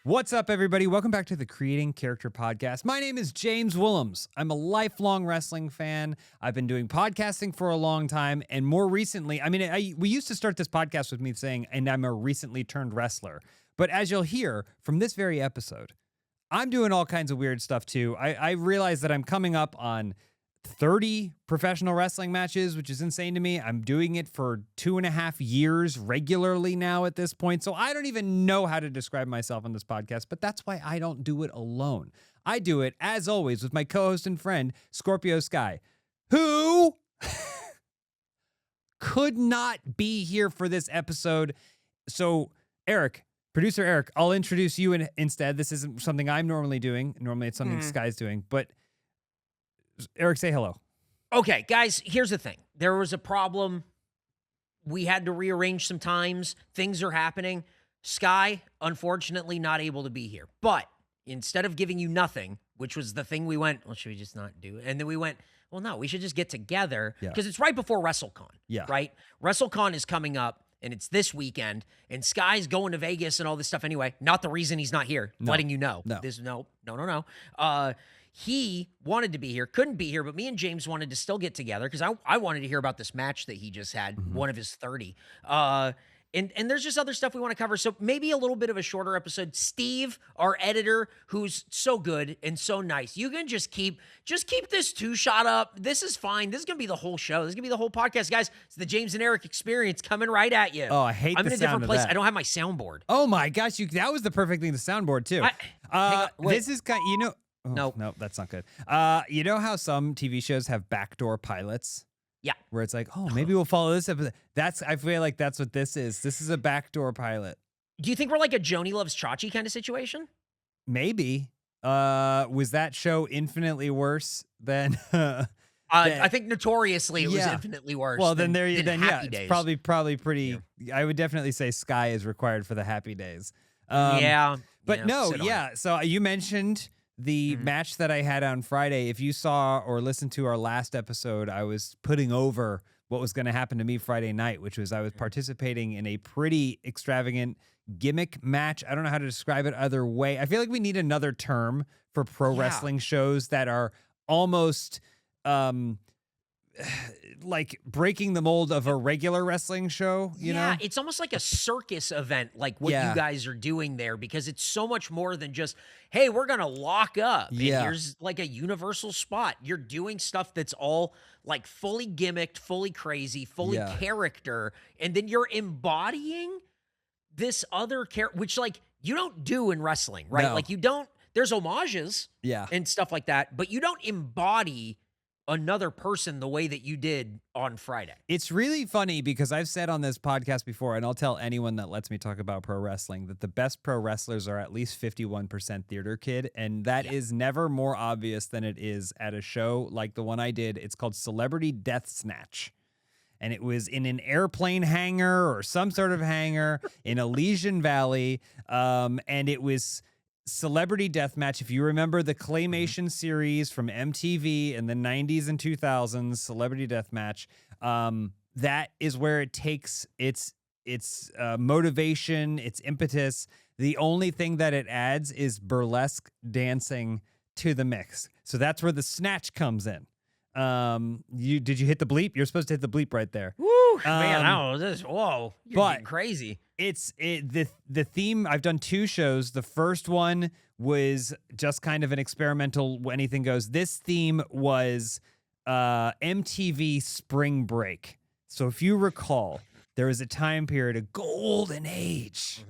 What's up, everybody? Welcome back to the Creating Character Podcast. My name is James Willems. I'm a lifelong wrestling fan. I've been doing podcasting for a long time, and more recently, we used to start this podcast with me saying, and I'm a recently turned wrestler. But as you'll hear from this very episode, I'm doing all kinds of weird stuff too. I realize that I'm coming up on 30 professional wrestling matches, which is insane to me. I'm doing it for 2.5 years regularly now at this point. So I don't even know how to describe myself on this podcast, but that's why I don't do it alone. I do it, as always, with my co-host and friend, Scorpio Sky, who could not be here for this episode. So Eric, producer Eric, I'll introduce you instead. This isn't something I'm normally doing. Normally it's something Sky's doing, but Eric, say hello. Okay, guys, here's the thing. There was a problem. We had to rearrange some times. Things are happening. Sky, unfortunately, not able to be here. But instead of giving you nothing, which was the thing we went, well, should we just not do it? And then we went, well, no, we should just get together because it's right before Wrestlecon, right? Wrestlecon is coming up, and it's this weekend, and Sky's going to Vegas and all this stuff anyway. Not the reason he's not here, letting you know. No. He wanted to be here, couldn't be here, but me and James wanted to still get together because I wanted to hear about this match that he just had, one of his 30. And there's just other stuff we want to cover. So maybe a little bit of a shorter episode. Steve, our editor, who's so good and so nice. You can just keep this 2-shot up. This is fine. This is going to be the whole show. This is going to be the whole podcast. Guys, it's the James and Eric experience coming right at you. Oh, I hate I'm the in a sound different of place. that. I don't have my soundboard. Oh my gosh, that was the perfect thing to soundboard too. This is kind, No, that's not good. You know how some TV shows have backdoor pilots? Yeah. Where it's like, oh, maybe we'll follow this episode. I feel like that's what this is. This is a backdoor pilot. Do you think we're like a Joni Loves Chachi kind of situation? Maybe. Was that show infinitely worse than? I think notoriously it was infinitely worse. Well, than Happy Days. It's probably pretty. Yeah. I would definitely say Sky is required for the Happy Days. So you mentioned the match that I had on Friday. If you saw or listened to our last episode, I was putting over what was going to happen to me Friday night, which was I was participating in a pretty extravagant gimmick match. I don't know how to describe it other way. I feel like we need another term for pro wrestling shows that are almost like breaking the mold of a regular wrestling show, you know? It's almost like a circus event, like what you guys are doing there, because it's so much more than just, hey, we're going to lock up. And here's like a universal spot. You're doing stuff that's all like fully gimmicked, fully crazy, fully character. And then you're embodying this other character, which like you don't do in wrestling, right? No. Like you don't, there's homages and stuff like that, but you don't embody another person the way that you did on Friday. It's really funny because I've said on this podcast before, and I'll tell anyone that lets me talk about pro wrestling, that the best pro wrestlers are at least 51% theater kid, and that is never more obvious than it is at a show like the one I did. It's called Celebrity Death Snatch. And it was in an airplane hangar or some sort of hangar in Elysian Valley, and it was Celebrity Deathmatch. If you remember the claymation series from MTV in the 90s and 2000s, Celebrity Deathmatch, that is where it takes its motivation, its impetus. The only thing that it adds is burlesque dancing to the mix. So that's where the snatch comes in. Did you hit the bleep? You're supposed to hit the bleep right there. Woo, man, I don't know this. Whoa, you're getting crazy. The theme. I've done 2 shows. The first one was just kind of an experimental anything goes. This theme was MTV Spring Break. So if you recall, there was a time period, a golden age,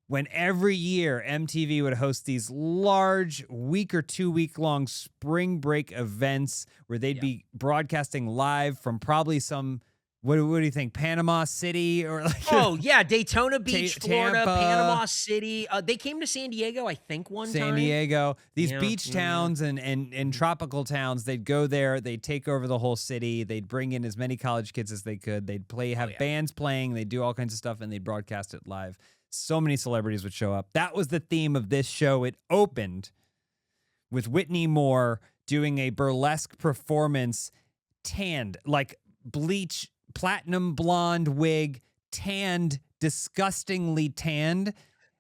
when every year MTV would host these large week or 2 week long spring break events where they'd be broadcasting live from probably some, what do you think, Panama City or like Daytona Beach, Florida, Tampa, Panama City. They came to San Diego, I think, one time. San Diego, these beach towns and tropical towns. They'd go there, they'd take over the whole city, they'd bring in as many college kids as they could, they'd have bands playing, they'd do all kinds of stuff, and they'd broadcast it live. So many celebrities would show up. That was the theme of this show. It opened with Whitney Moore doing a burlesque performance, tanned, like bleach, platinum blonde wig, tanned, disgustingly tanned.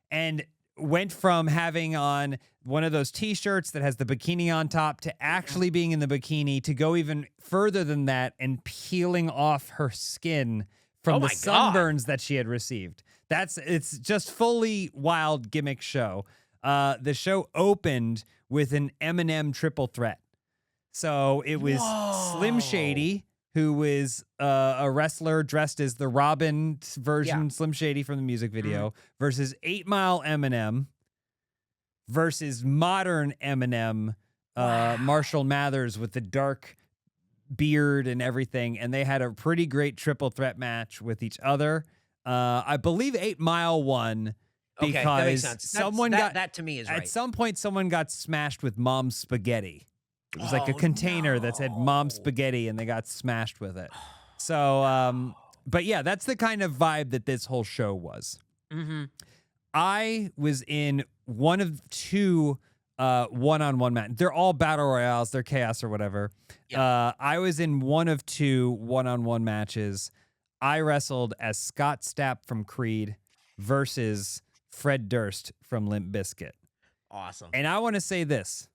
And went from having on one of those t-shirts that has the bikini on top to actually being in the bikini, to go even further than that and peeling off her skin from Oh the my God. sunburns that she had received. It's just fully wild gimmick show. The show opened with an Eminem triple threat. So it was Slim Whoa. Shady, who was a wrestler dressed as the Robin version, Slim Shady from the music video, versus 8 Mile Eminem versus modern Eminem, Marshall Mathers with the dark beard and everything. And they had a pretty great triple threat match with each other. I believe 8 Mile won because Okay, that makes sense. someone that to me is right. at some point someone got smashed with Mom's spaghetti. It was like a container that said Mom's spaghetti, and they got smashed with it. So, but yeah, that's the kind of vibe that this whole show was. Mm-hmm. I was in one of two one-on-one matches. They're all battle royales. They're chaos or whatever. Yep. I was in one of two one-on-one matches. I wrestled as Scott Stapp from Creed versus Fred Durst from Limp Bizkit. Awesome. And I want to say this.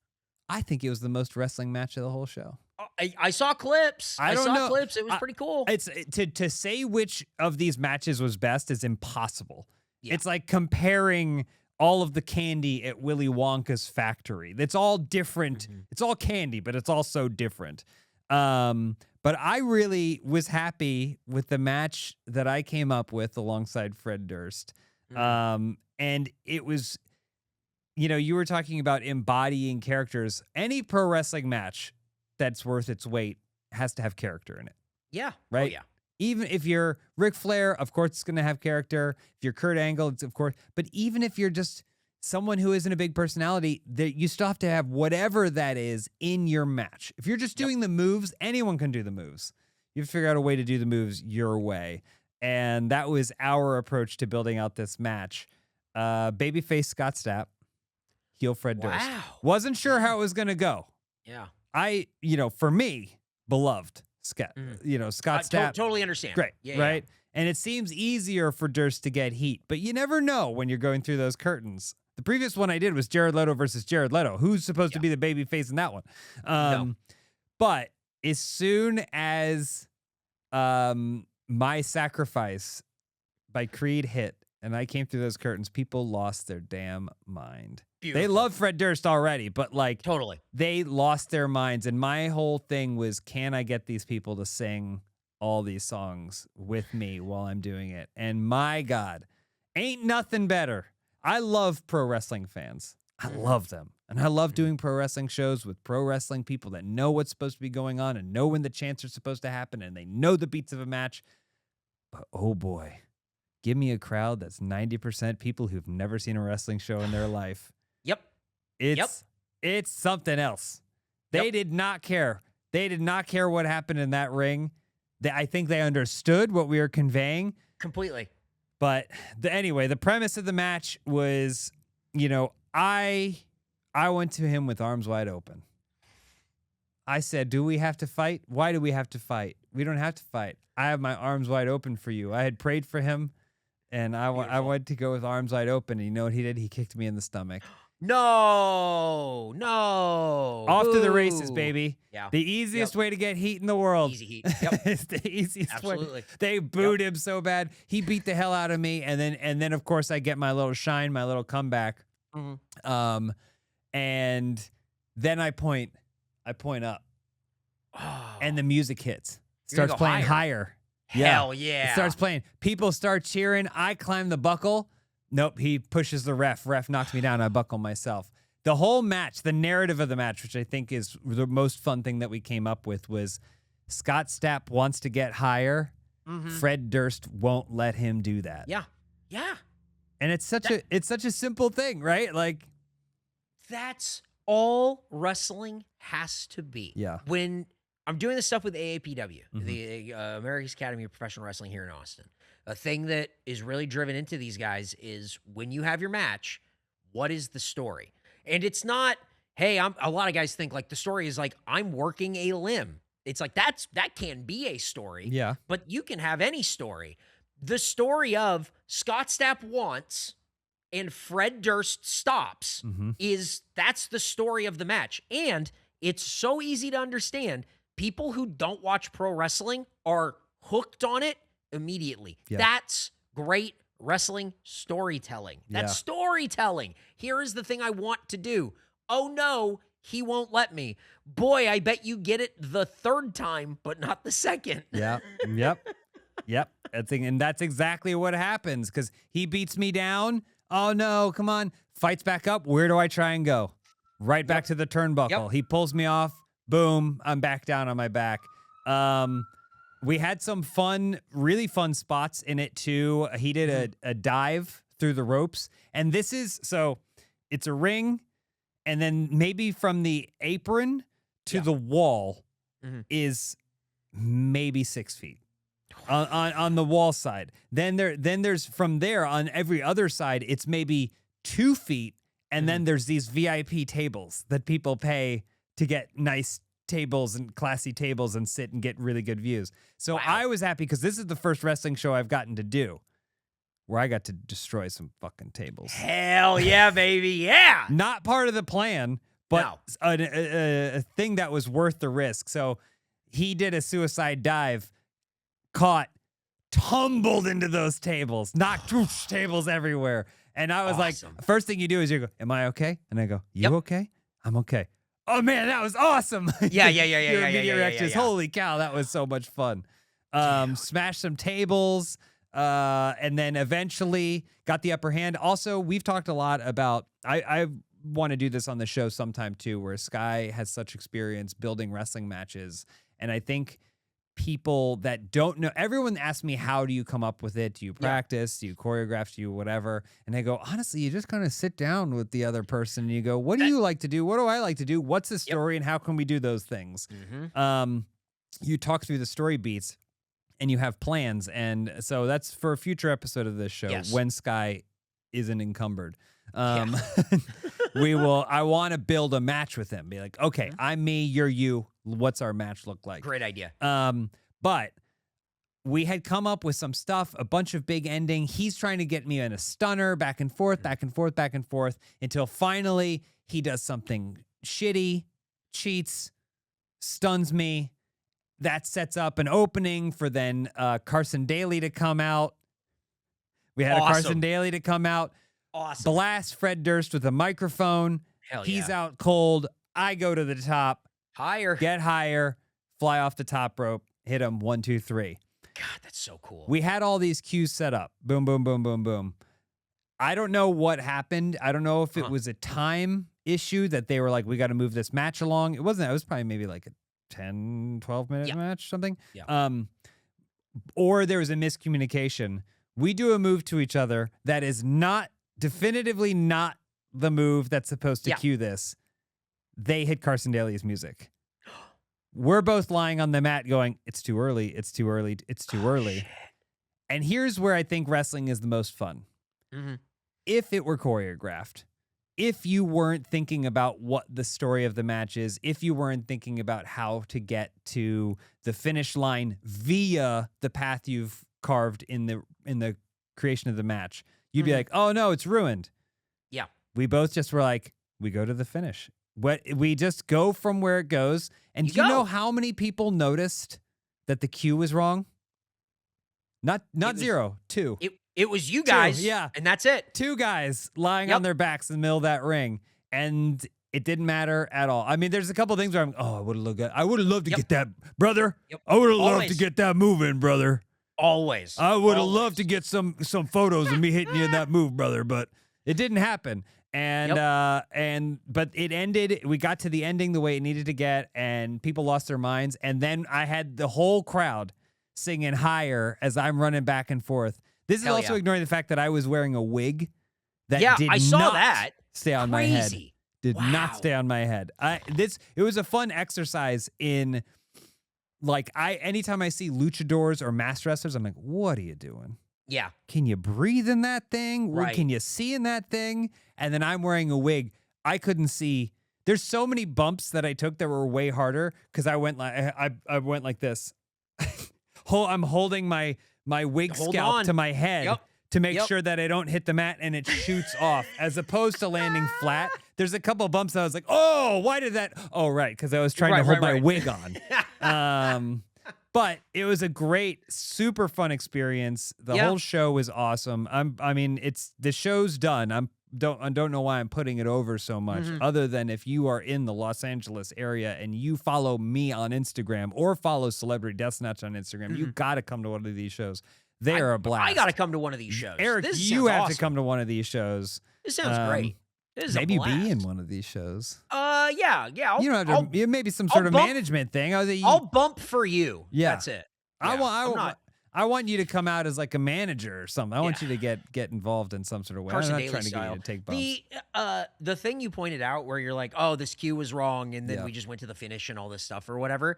I think it was the most wrestling match of the whole show. I saw clips. I don't know. Clips. It was pretty cool. It's to say which of these matches was best is impossible. Yeah. It's like comparing all of the candy at Willy Wonka's factory. It's all different. It's all candy, but it's also different. But I really was happy with the match that I came up with alongside Fred Durst. And it was, you were talking about embodying characters. Any pro wrestling match that's worth its weight has to have character in it. Yeah. Right? Oh, yeah. Even if you're Ric Flair, of course it's going to have character. If you're Kurt Angle, it's of course. But even if you're just someone who isn't a big personality, you still have to have whatever that is in your match. If you're just doing the moves, anyone can do the moves. You have to figure out a way to do the moves your way. And that was our approach to building out this match. Babyface Scott Stapp, heel Fred Durst. Wasn't sure how it was going to go. Yeah. For me, beloved Scott Stapp. Totally understand. Great, Yeah, right? And it seems easier for Durst to get heat, but you never know when you're going through those curtains. The previous one I did was Jared Leto versus Jared Leto. Who's supposed to be the baby face in that one? No. But as soon as My Sacrifice by Creed hit and I came through those curtains, people lost their damn mind. Beautiful. They love Fred Durst already, but Totally. they lost their minds. And my whole thing was, can I get these people to sing all these songs with me while I'm doing it? And my God, ain't nothing better. I love pro wrestling fans. I love them. And I love doing pro wrestling shows with pro wrestling people that know what's supposed to be going on and know when the chants are supposed to happen and they know the beats of a match. But oh boy, give me a crowd that's 90% people who've never seen a wrestling show in their life. Yep. It's something else. They did not care. They did not care what happened in that ring. I think they understood what we were conveying. Completely. But anyway, the premise of the match was, I went to him with arms wide open. I said, do we have to fight? Why do we have to fight? We don't have to fight. I have my arms wide open for you. I had prayed for him, and I went to go with arms wide open. And you know what he did? He kicked me in the stomach. No. Off to the races, baby. Yeah. The easiest way to get heat in the world. Easy heat. Yep. It's the easiest Absolutely. way. They booed him so bad. He beat the hell out of me. And then of course I get my little shine, my little comeback. Mm-hmm. And then I point up. Oh. And the music hits. You're gonna Starts go playing higher. Hell yeah. It starts playing. People start cheering. I climb the buckle. Nope, he pushes the ref. Ref knocks me down. I buckle myself. The whole match, the narrative of the match, which I think is the most fun thing that we came up with, was Scott Stapp wants to get higher. Fred Durst won't let him do that. Yeah. Yeah. And it's such a simple thing, right? Like, that's all wrestling has to be. Yeah. When I'm doing this stuff with AAPW, the American Academy of Professional Wrestling here in Austin, a thing that is really driven into these guys is when you have your match, what is the story? And it's not, hey, a lot of guys think like the story is like, I'm working a limb. It's like, that can be a story. Yeah. But you can have any story. The story of Scott Stapp wants and Fred Durst stops, that's the story of the match. And it's so easy to understand. People who don't watch pro wrestling are hooked on it immediately. Yeah. That's great wrestling storytelling. That's storytelling. Here is the thing I want to do. Oh no, he won't let me. Boy, I bet you get it the third time, but not the second. Yeah. Yep. And that's exactly what happens, because he beats me down. Oh no, come on. Fights back up. Where do I try and go? Right back to the turnbuckle. He pulls me off. Boom. I'm back down on my back. We had some really fun spots in it too. He did a dive through the ropes. And it's a ring. And then maybe from the apron to the wall is maybe 6 feet on the wall side. Then there's from there on every other side, it's maybe 2 feet. And then there's these VIP tables that people pay to get nice tables and classy tables and sit and get really good views. So I was happy because this is the first wrestling show I've gotten to do where I got to destroy some fucking tables. Hell yeah, baby. Yeah. Not part of the plan, but a thing that was worth the risk. So he did a suicide dive, caught, tumbled into those tables, knocked tables everywhere. And I was like, first thing you do is you go, am I okay? And I go, you okay? I'm okay. Oh man, that was awesome. Yeah. Your immediate reaction is, holy cow, that was so much fun. Smashed some tables, and then eventually got the upper hand. Also, we've talked a lot about, I want to do this on the show sometime too, where Sky has such experience building wrestling matches. And I think people that don't know, everyone asks me, how do you come up with it? Do you practice? Do you choreograph? Do you whatever? And I go, honestly, you just kind of sit down with the other person and you go, what do you like to do? What do I like to do? What's the story and how can we do those things? You talk through the story beats and you have plans. And so that's for a future episode of this show when Sky isn't encumbered. I want to build a match with him. Be like, okay, I'm me, you're you. What's our match look like? Great idea. But we had come up with some stuff, a bunch of big ending. He's trying to get me in a stunner, back and forth, until finally he does something shitty, cheats, stuns me. That sets up an opening for then Carson Daly to come out. We had a Carson Daly to come out. Awesome. Blast Fred Durst with a microphone. Hell yeah. He's out cold. I go to the top. Higher. Get higher. Fly off the top rope. Hit him. 1, 2, 3. God, that's so cool. We had all these cues set up. Boom, boom, boom, boom, boom. I don't know what happened. I don't know if it was a time issue that they were like, we got to move this match along. It wasn't. It was probably maybe like a 10, 12-minute match, something. Yeah. Or there was a miscommunication. We do a move to each other that is definitively not the move that's supposed to cue this. They hit Carson Daly's music. We're both lying on the mat going, it's too early, it's too early, it's too early. Shit. And here's where I think wrestling is the most fun. If it were choreographed, if you weren't thinking about what the story of the match is, if you weren't thinking about how to get to the finish line via the path you've carved in the creation of the match, you'd be like, oh no, it's ruined. Yeah. We both just were like, we go to the finish. We just go from where it goes. And do you know how many people noticed that the cue was wrong? Not 0, 2. It was you guys. 2, yeah. And that's it. 2 guys lying on their backs in the middle of that ring. And it didn't matter at all. I mean, there's a couple things where I would have loved to get that, brother. I would have loved to get that move in, brother. Always. I would have loved to get some photos of me hitting you in that move, brother, but it didn't happen. And but it ended. We got to the ending the way it needed to get, and people lost their minds. And then I had the whole crowd singing higher as I'm running back and forth. This is also ignoring the fact that I was wearing a wig that did I saw not that. stay on my head. Did not stay on my head. It was a fun exercise in, like, anytime I see luchadors or masked wrestlers, I'm like, what are you doing? Yeah. Can you breathe in that thing? Right. Can you see in that thing? And then I'm wearing a wig. I couldn't see. There's so many bumps that I took that were way harder because I went like this. I'm holding my wig scalp to my head to make sure that I don't hit the mat and it shoots off, as opposed to landing flat. There's a couple of bumps that I was like, oh, why did that? Oh, right, because I was trying to hold my wig on. But it was a great, super fun experience. The whole show was awesome. The show's done. I don't know why I'm putting it over so much, other than if you are in the Los Angeles area and you follow me on Instagram or follow Celebrity Death Snatch on Instagram, you got to come to one of these shows. They are a blast. I got to come to one of these shows. Eric, you have to come to one of these shows. This sounds great. Maybe be in one of these shows. Yeah. You don't have to. Maybe some sort of management thing. I'll bump for you. Yeah, that's it. Yeah, I want you to come out as like a manager or something. I want you to get involved in some sort of way. Carson I'm not Daly trying to style. get you to take bumps. The thing you pointed out where you're like, oh, this cue was wrong, and then we just went to the finish and all this stuff or whatever.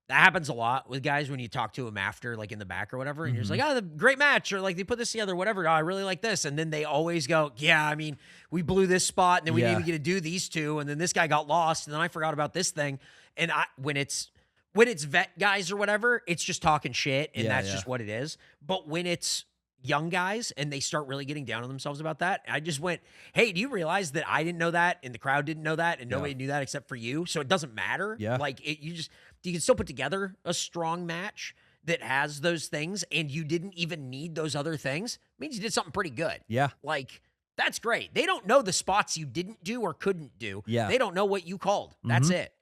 That happens a lot with guys when you talk to them after, like in the back or whatever, and you're just like, oh, the great match, or like they put this together, whatever. Oh, I really like this, and then they always go, yeah, I mean, we blew this spot, and then we didn't even get to do these two, and then this guy got lost, and then I forgot about this thing, and when it's vet guys or whatever, it's just talking shit, and that's just what it is. But when it's young guys and they start really getting down on themselves about that, I just went, hey, do you realize that I didn't know that, and the crowd didn't know that, and nobody knew that except for you? So it doesn't matter. Yeah. Like you can still put together a strong match that has those things, and you didn't even need those other things. It means you did something pretty good. Yeah. Like, that's great. They don't know the spots you didn't do or couldn't do. Yeah. They don't know what you called. That's it.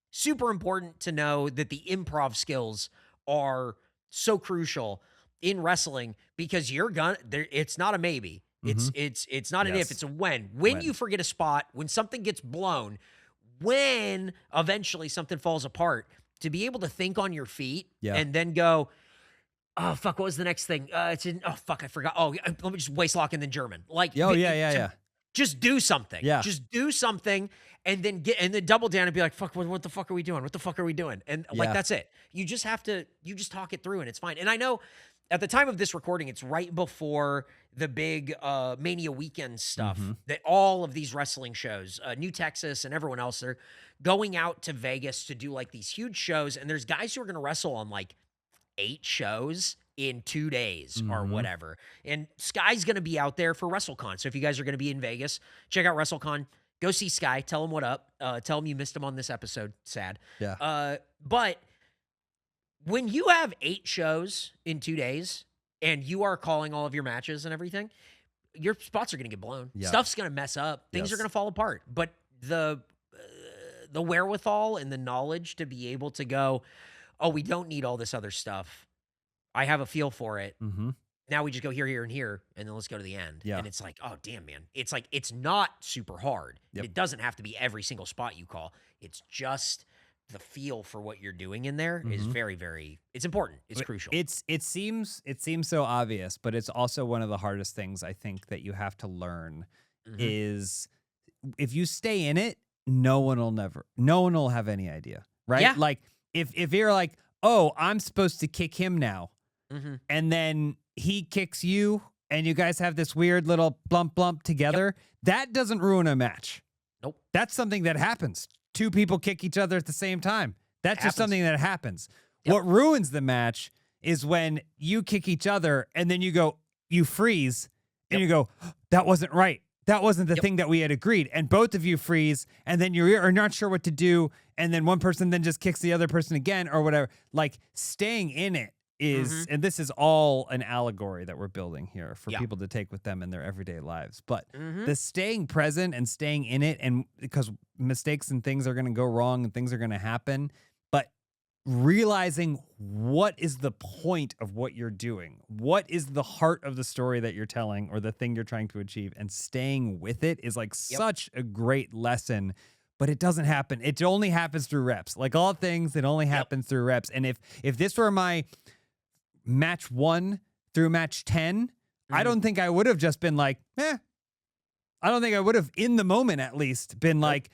Super important to know that the improv skills are so crucial in wrestling, because it's not a maybe. It's not an if, it's a when. When you forget a spot, when something gets blown, when eventually something falls apart, to be able to think on your feet and then go, oh, fuck, what was the next thing? I forgot. Oh, let me just waist lock and then German. Like, Just do something. Yeah. Just do something, and then double down and be like, fuck, what the fuck are we doing? What the fuck are we doing? And like, that's it. You just talk it through and it's fine. And I know at the time of this recording, it's right before the big Mania weekend stuff that all of these wrestling shows, New Texas and everyone else, are going out to Vegas to do like these huge shows. And there's guys who are going to wrestle on like 8 shows in 2 days or whatever. And Sky's going to be out there for Wrestlecon. So if you guys are going to be in Vegas, check out Wrestlecon. Go see Sky. Tell him what up. Tell him you missed him on this episode. Sad. Yeah. But when you have 8 shows in 2 days and you are calling all of your matches and everything, your spots are going to get blown. Yeah. Stuff's going to mess up. Things are going to fall apart. But the wherewithal and the knowledge to be able to go, oh, we don't need all this other stuff. I have a feel for it. Now we just go here, and here, and then let's go to the end. Yeah. And it's like, oh, damn, man. It's like, it's not super hard. Yep. It doesn't have to be every single spot you call. It's just the feel for what you're doing in there is very, very, it's important. It's crucial. It seems so obvious, but it's also one of the hardest things I think that you have to learn is if you stay in it, no one will have any idea, right? Yeah. Like if you're like, oh, I'm supposed to kick him now, and then he kicks you, and you guys have this weird little blump together, that doesn't ruin a match. Nope. That's something that happens. 2 people kick each other at the same time. That's just something that happens. Yep. What ruins the match is when you kick each other and then you freeze and you go, that wasn't right. That wasn't the thing that we had agreed. And both of you freeze, and then you are not sure what to do. And then one person then just kicks the other person again or whatever. Like, staying in it is, and this is all an allegory that we're building here for people to take with them in their everyday lives. But the staying present and staying in it, and because mistakes and things are going to go wrong and things are going to happen, but realizing what is the point of what you're doing, what is the heart of the story that you're telling or the thing you're trying to achieve, and staying with it is like such a great lesson. But it doesn't happen. It only happens through reps. Like all things, it only happens through reps. And if this were my match 1 through match 10, I don't think I would have just been like, I don't think I would have, in the moment at least, been like,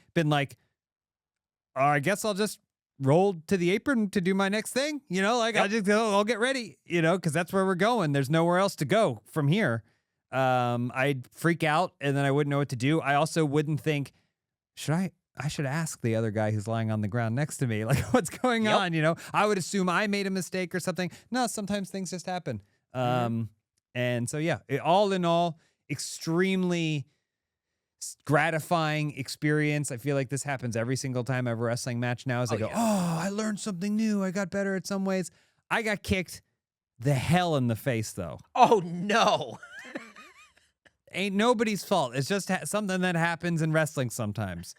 oh, I guess I'll just roll to the apron to do my next thing. You know, like I'll get ready, you know, because that's where we're going. There's nowhere else to go from here. I'd freak out and then I wouldn't know what to do. I also wouldn't think, I should ask the other guy who's lying on the ground next to me, like, what's going on? You know, I would assume I made a mistake or something. No, sometimes things just happen. And so, yeah, all in all, extremely gratifying experience. I feel like this happens every single time I have a wrestling match now. As I go, oh, I learned something new. I got better at some ways. I got kicked the hell in the face, though. Oh, no. Ain't nobody's fault. It's just something that happens in wrestling sometimes.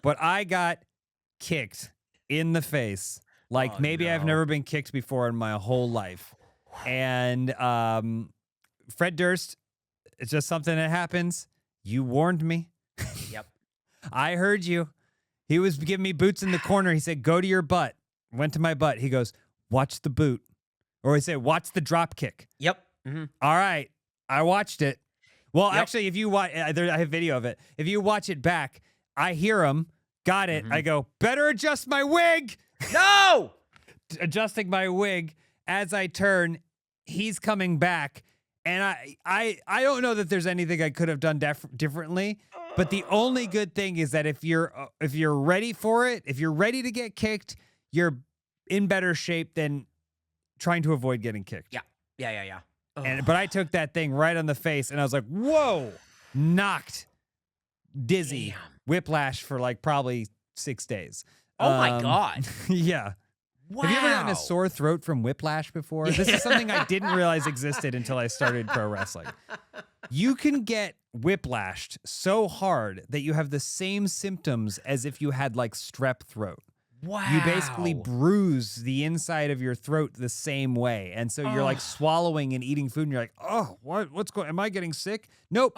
But I got kicked in the face. Like maybe I've never been kicked before in my whole life. And Fred Durst, it's just something that happens. You warned me. Yep. I heard you. He was giving me boots in the corner. He said, go to your butt. Went to my butt. He goes, watch the boot. Or he said, watch the drop kick. Yep. All right. I watched it. Well, actually, if you watch, I have video of it. If you watch it back, I hear him. Got it. I go, better adjust my wig. No! Adjusting my wig as I turn. He's coming back. And I don't know that there's anything I could have done differently. But the only good thing is that if you're ready for it, if you're ready to get kicked, you're in better shape than trying to avoid getting kicked. Yeah. But I took that thing right on the face, and I was like, whoa, knocked, dizzy, whiplash for like probably 6 days. Oh, my God. Yeah. Wow. Have you ever gotten a sore throat from whiplash before? This is something I didn't realize existed until I started pro wrestling. You can get whiplashed so hard that you have the same symptoms as if you had like strep throat. Wow. You basically bruise the inside of your throat the same way. And so you're like swallowing and eating food and you're like, oh, what's going, am I getting sick? Nope.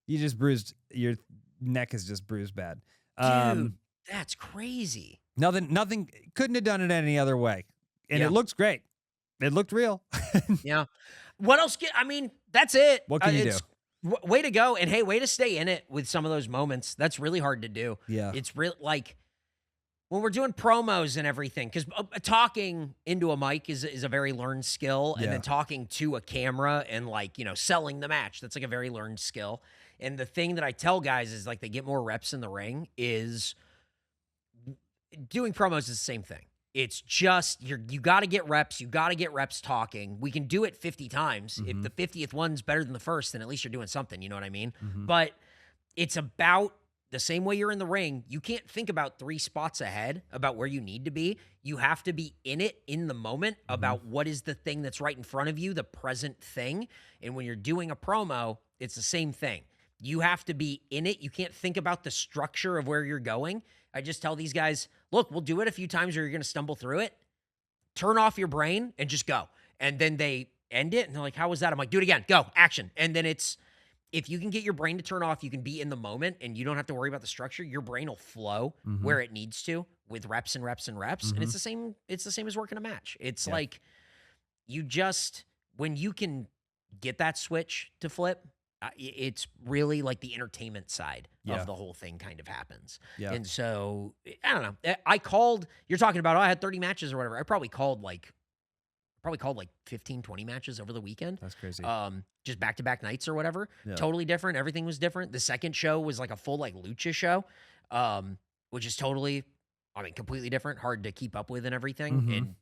You just bruised, your neck is just bruised bad. Dude, that's crazy. Nothing, couldn't have done it any other way. And it looks great. It looked real. Yeah. What else? That's it. What can you do? Way to go. And hey, way to stay in it with some of those moments. That's really hard to do. Yeah. It's real, like, when we're doing promos and everything, because talking into a mic is a very learned skill, and then talking to a camera and selling the match, that's like a very learned skill. And the thing that I tell guys is like they get more reps in the ring is doing promos is the same thing. It's just you got to get reps. You got to get reps talking. We can do it 50 times. If the 50th one's better than the first, then at least you're doing something. You know what I mean? But it's about the same way you're in the ring. You can't think about 3 spots ahead about where you need to be. You have to be in it in the moment about what is the thing that's right in front of you, the present thing. And when you're doing a promo, it's the same thing. You have to be in it. You can't think about the structure of where you're going. I just tell these guys, look, we'll do it a few times or you're going to stumble through it. Turn off your brain and just go. And then they end it and they're like, how was that? I'm like, do it again. Go. Action. And then if you can get your brain to turn off, you can be in the moment and you don't have to worry about the structure. Your brain will flow where it needs to with reps and reps and reps. And it's the same as working a match. It's like when you can get that switch to flip, it's really like the entertainment side of the whole thing kind of happens. Yeah. And so, I don't know. You're talking about, I had 30 matches or whatever. I probably called like 15, 20 matches over the weekend. That's crazy. Just back-to-back nights or whatever. Yeah. Totally different. Everything was different. The second show was like a full like lucha show, which is completely different, hard to keep up with and everything. And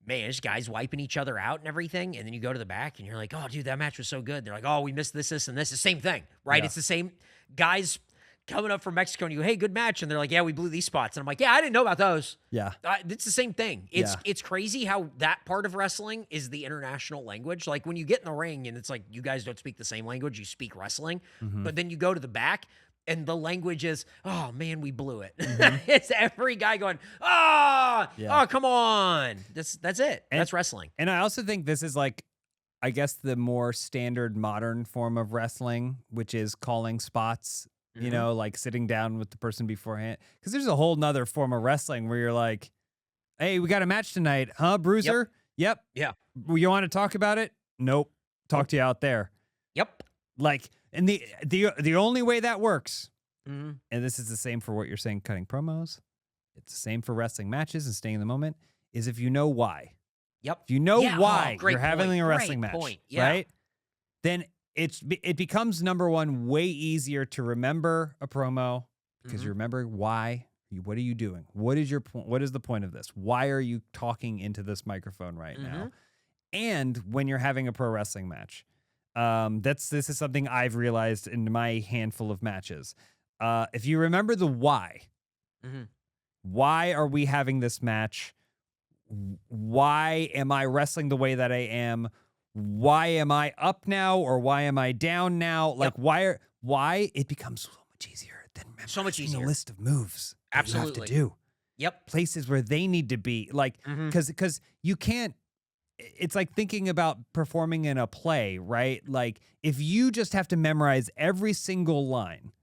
man, there's guys wiping each other out and everything. And then you go to the back and you're like, oh, dude, that match was so good. They're like, oh, we missed this, and this. The same thing, right? Yeah. It's the same guys coming up from Mexico and you go, hey, good match. And they're like, yeah, we blew these spots. And I'm like, yeah, I didn't know about those. Yeah. It's the same thing. It's crazy how that part of wrestling is the international language. Like when you get in the ring and it's like, you guys don't speak the same language, you speak wrestling, but then you go to the back and the language is, oh man, we blew it. It's every guy going, oh, come on. That's it. That's wrestling. And I also think this is like, I guess the more standard modern form of wrestling, which is calling spots, you know, like sitting down with the person beforehand. Because there's a whole nother form of wrestling where you're like, hey, we got a match tonight, huh, Bruiser? Yep. Yeah. You want to talk about it? Nope. Talk to you out there. Yep. Like, and the only way that works, and this is the same for what you're saying, cutting promos, it's the same for wrestling matches and staying in the moment, is if you know why. Yep. If you know why you're having a wrestling match, right? Then it becomes, number one, way easier to remember a promo because you remember why. What are you doing? What is your point? What is the point of this? Why are you talking into this microphone right now? and when you're having a pro wrestling match. This is something I've realized in my handful of matches. If you remember the why, why are we having this match? Why am I wrestling the way that I am? Why am I up now or why am I down now? Like why it becomes so much easier than memorizing a list of moves that you have to do. Yep. Places where they need to be, like, because you can't. It's like thinking about performing in a play, right? Like if you just have to memorize every single line,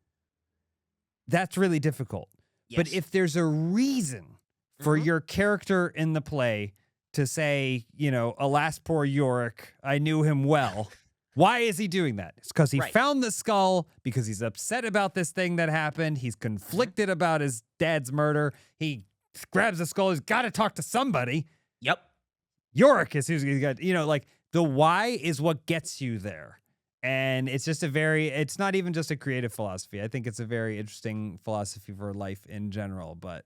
that's really difficult. Yes. But if there's a reason for your character in the play to say, you know, alas, poor Yorick, I knew him well. Why is he doing that? It's because he found the skull, because he's upset about this thing that happened. He's conflicted about his dad's murder. He grabs the skull. He's got to talk to somebody. Yep. Yorick is who's got, you know, like the why is what gets you there. And it's just it's not even just a creative philosophy. I think it's a very interesting philosophy for life in general. But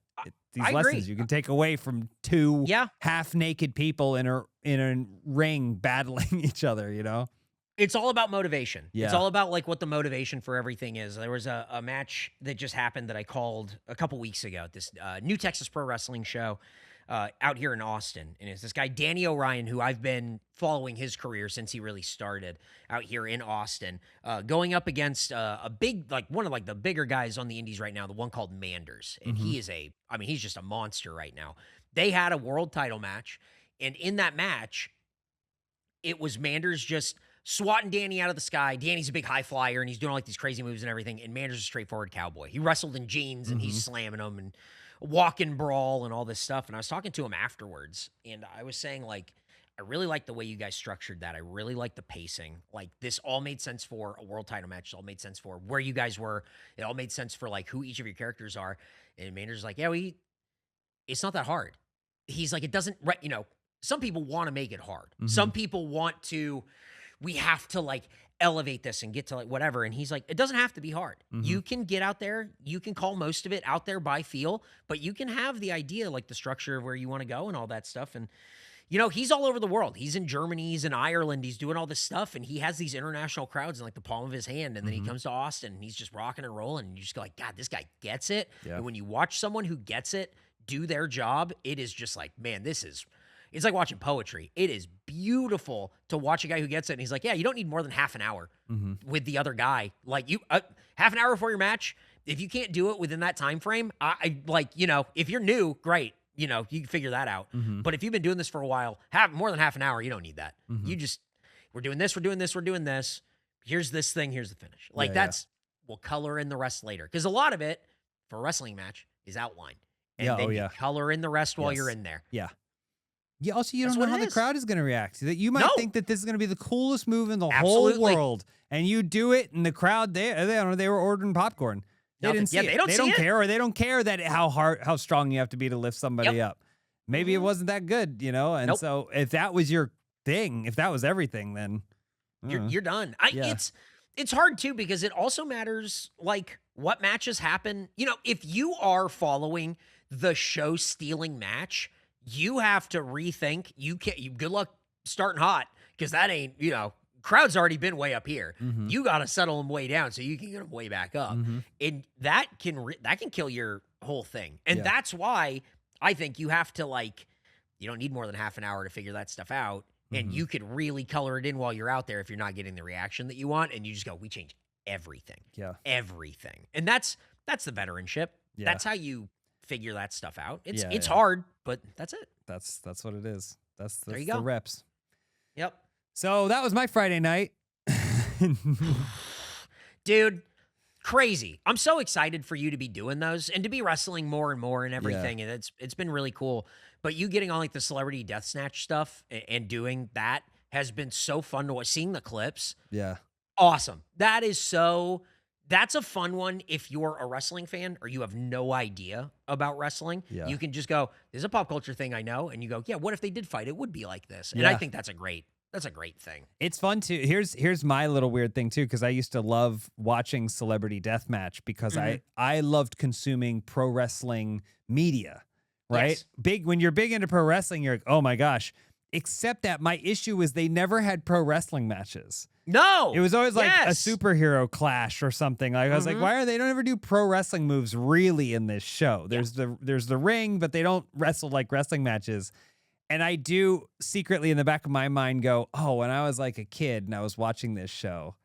these lessons you can take away from two half-naked people in a ring battling each other, you know? It's all about motivation. Yeah. It's all about like what the motivation for everything is. There was a match that just happened that I called a couple weeks ago at this New Texas Pro Wrestling show. Out here in Austin. And it's this guy, Danny O'Ryan, who I've been following his career since he really started out here in Austin, going up against a big, like one of like the bigger guys on the indies right now, the one called Manders. And he is he's just a monster right now. They had a world title match. And in that match, it was Manders just swatting Danny out of the sky. Danny's a big high flyer and he's doing all like these crazy moves and everything. And Manders is a straightforward cowboy. He wrestled in jeans and he's slamming them and walk and brawl and all this stuff. And I was talking to him afterwards and I was saying, like, I really like the way you guys structured that. I really like the pacing. Like, this all made sense for a world title match. It all made sense for where you guys were. It all made sense for like who each of your characters are. And Manders like, yeah, it's not that hard. He's like, it doesn't, you know, some people want to make it hard. Some people want to, we have to like elevate this and get to like whatever. And he's like, it doesn't have to be hard. You can get out there. You can call most of it out there by feel, but you can have the idea, like the structure of where you want to go and all that stuff. And, you know, he's all over the world. He's in Germany. He's in Ireland. He's doing all this stuff. And he has these international crowds in like the palm of his hand. And then he comes to Austin and he's just rocking and rolling. And you just go like, God, this guy gets it. Yeah. And when you watch someone who gets it do their job, it is just like, man, it's like watching poetry. It is beautiful to watch a guy who gets it. And he's like, yeah, you don't need more than half an hour with the other guy. Like, you half an hour before your match, if you can't do it within that time frame, I like, you know, if you're new, great. You know, you can figure that out. But if you've been doing this for a while, more than half an hour, you don't need that. You just, we're doing this, we're doing this, we're doing this. Here's this thing, here's the finish. Like, we'll color in the rest later. Because a lot of it for a wrestling match is outlined. And then you color in the rest while you're in there. Yeah. Yeah. Also, you don't know how the crowd is going to react. That you might think that this is going to be the coolest move in the whole world, and you do it, and the crowd they were ordering popcorn. They didn't see it. They don't care, or they don't care that how strong you have to be to lift somebody up. Maybe it wasn't that good, you know. And so if that was your thing, if that was everything, then you're done. It's hard too, because it also matters like what matches happen. You know, if you are following the show stealing match, you have to rethink. Good luck starting hot, because that ain't, you know, crowd's already been way up here. You got to settle them way down so you can get them way back up. And that can kill your whole thing. And that's why I think you have to, like, you don't need more than half an hour to figure that stuff out. And you could really color it in while you're out there if you're not getting the reaction that you want. And you just go, we change everything. Yeah. Everything. And that's the veteranship. Yeah. That's how you figure that stuff out. It's hard, but that's it. That's what it is. That's the reps. Yep. So that was my Friday night. Dude, crazy. I'm so excited for you to be doing those and to be wrestling more and more and everything. Yeah. And it's been really cool. But you getting on like the celebrity death snatch stuff and doing that has been so fun to watch. Seeing the clips. Yeah. Awesome. That's a fun one if you're a wrestling fan or you have no idea about wrestling. Yeah. You can just go, there's a pop culture thing I know. And you go, yeah, what if they did fight? It would be like this. And I think that's a great thing. It's fun too. Here's my little weird thing too, because I used to love watching Celebrity Deathmatch because I loved consuming pro wrestling media, right? Yes. When you're big into pro wrestling, you're like, oh my gosh. except that my issue was they never had pro wrestling matches. No. It was always like a Yes. superhero clash or something. Like I was like, why are they don't ever do pro wrestling moves really in this show? There's the ring, but they don't wrestle like wrestling matches. And I do secretly in the back of my mind go, oh, when I was like a kid and I was watching this show,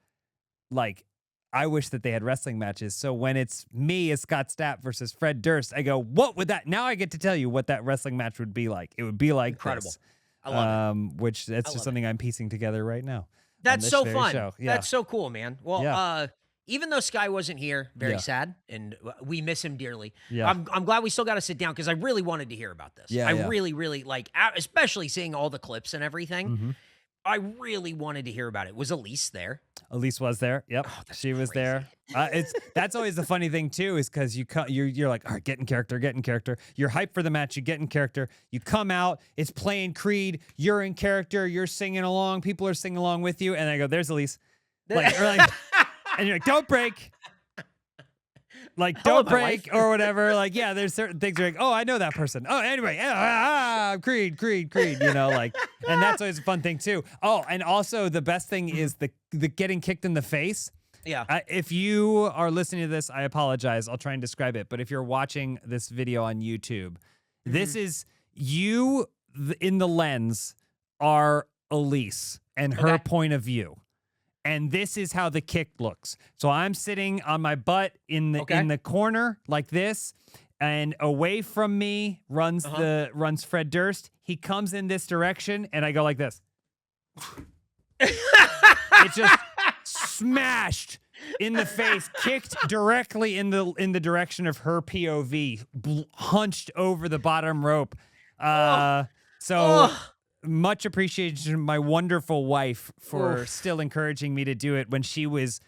like I wish that they had wrestling matches. So when it's me as Scott Stapp versus Fred Durst, I go, what would that? Now I get to tell you what that wrestling match would be like. It would be like Incredible. this. I love it. Which that's just something I'm piecing together right now. That's so fun. Show. Yeah. That's so cool, man. Well, even though Sky wasn't here, very sad, and we miss him dearly. Yeah. I'm glad we still got to sit down because I really wanted to hear about this. Yeah, I really, really like, especially seeing all the clips and everything. Mm-hmm. I really wanted to hear about it. Was Elise there? Elise was there. Yep, she was there. That's always the funny thing too, is because you're like, all right, get in character. You're hyped for the match. You get in character. You come out. It's playing Creed. You're in character. You're singing along. People are singing along with you, and I go, "There's Elise," and you're like, "Don't break." Like, don't break or whatever. Like, yeah, there's certain things you're like, oh, I know that person. Oh, anyway, Creed, you know, like, and that's always a fun thing too. Oh, and also the best thing is the getting kicked in the face. Yeah. If you are listening to this, I apologize. I'll try and describe it. But if you're watching this video on YouTube, this is you in the lens are Elise and her point of view. And this is how the kick looks. So I'm sitting on my butt in the corner like this, and away from me runs Fred Durst. He comes in this direction, and I go like this. It just smashed in the face, kicked directly in the direction of her POV, hunched over the bottom rope. Much appreciation to my wonderful wife for still encouraging me to do it when she was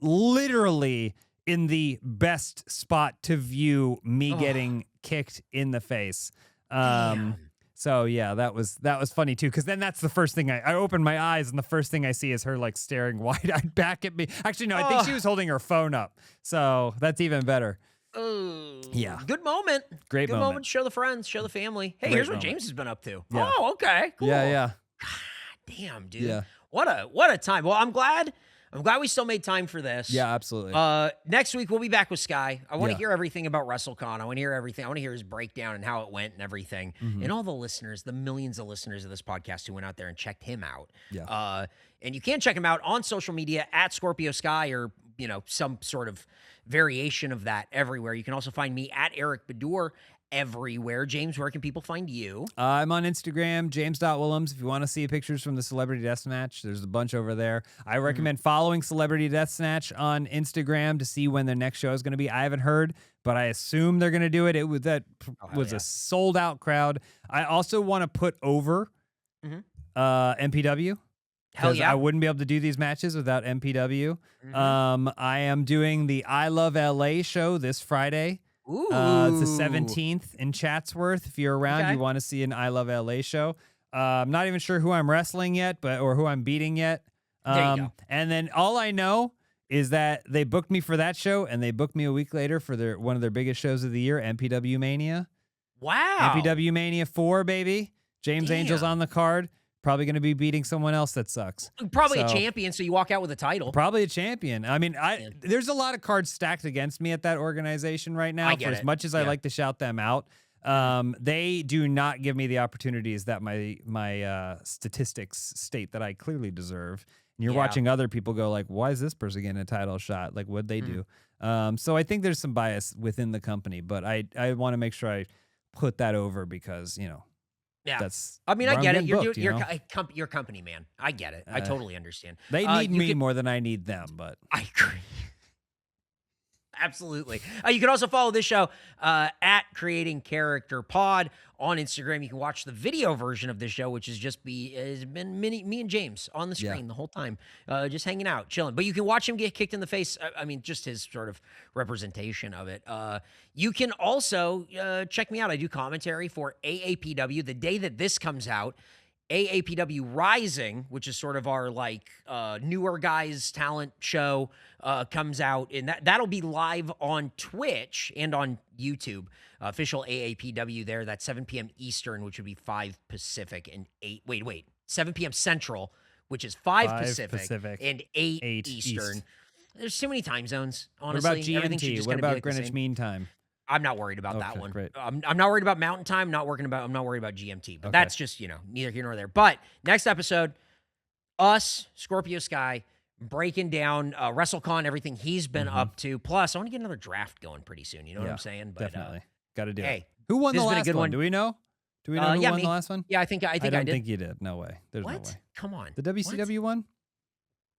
literally in the best spot to view me getting kicked in the face. So yeah, that was funny too, because then that's the first thing I open my eyes and the first thing I see is her like staring wide-eyed back at me. Actually, no, I think she was holding her phone up. So that's even better. Yeah. Good moment. Great Good moment. Show the friends, show the family. Hey, here's what James has been up to. Yeah. Oh, okay. Cool. Yeah. God damn, dude. Yeah. What a time. Well, I'm glad we still made time for this. Yeah, absolutely. Next week we'll be back with Sky. I want to hear everything about Wrestlecon. I want to hear everything. I want to hear his breakdown and how it went and everything. And all the listeners, the millions of listeners of this podcast who went out there and checked him out. Yeah. And you can check him out on social media at Scorpio Sky or, you know, some sort of variation of that everywhere. You can also find me at Eric Bedour everywhere. James, where can people find you? I'm on Instagram, james.willems. If you want to see pictures from the Celebrity Death Snatch, there's a bunch over there. I recommend following Celebrity Death Snatch on Instagram to see when their next show is going to be. I haven't heard, but I assume they're going to do it. It was a sold out crowd. I also want to put over MPW. Hell yeah. I wouldn't be able to do these matches without MPW. I am doing the I Love LA show this Friday. Ooh. It's the 17th in Chatsworth. If you're around, you want to see an I Love LA show. I'm not even sure who I'm wrestling yet, or who I'm beating yet. There you go. And then all I know is that they booked me for that show, and they booked me a week later for one of their biggest shows of the year, MPW Mania. Wow. MPW Mania 4, baby. James Angel's on the card. Probably going to be beating someone else that sucks. Probably a champion, so you walk out with a title. Probably a champion. I mean, there's a lot of cards stacked against me at that organization right now. For as much as I like to shout them out, they do not give me the opportunities that my statistics state that I clearly deserve. And you're watching other people go like, why is this person getting a title shot? Like, what'd they do? So I think there's some bias within the company, but I want to make sure I put that over because, you know, yeah, I mean, I get it. You're your company, man. I get it. I totally understand. They need me more than I need them, but I agree. Absolutely. You can also follow this show at Creating Character Pod on Instagram. You can watch the video version of this show, which has been me and James on the screen the whole time, just hanging out, chilling. But you can watch him get kicked in the face. I mean, just his sort of representation of it. You can also check me out. I do commentary for AAPW. The day that this comes out, AAPW Rising, which is sort of our like newer guys talent show, comes out, and that'll be live on Twitch and on YouTube. Official AAPW there. That's 7 p.m. Eastern, which would be 5 Pacific and 7 p.m. Central, which is 5 Pacific and 8 Eastern. East. There's too many time zones. What Honestly, about GMT? What about like Greenwich Mean Time? I'm not worried about that Okay, one. great. I'm not worried about Mountain Time. I'm not worried about GMT. But that's just, neither here nor there. But next episode, us, Scorpio Sky, breaking down Wrestlecon, everything he's been up to. Plus, I want to get another draft going pretty soon. You know what I'm saying? But, definitely. Got to do hey, it. Who won the this has been a last good one. Do we know? Do we know who won the last one? Yeah, I think I don't did. think you did. No way. There's no way. Come on. The WCW one?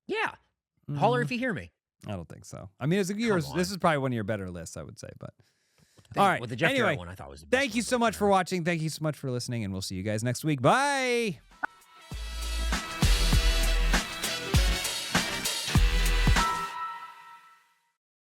Yeah. Holler if you hear me. I don't think so. I mean, this is probably one of your better lists, I would say. But all right. With the Jeff anyway, Jarrett one, I thought was the best thank you so much for watching. Thank you so much for listening, and we'll see you guys next week. Bye.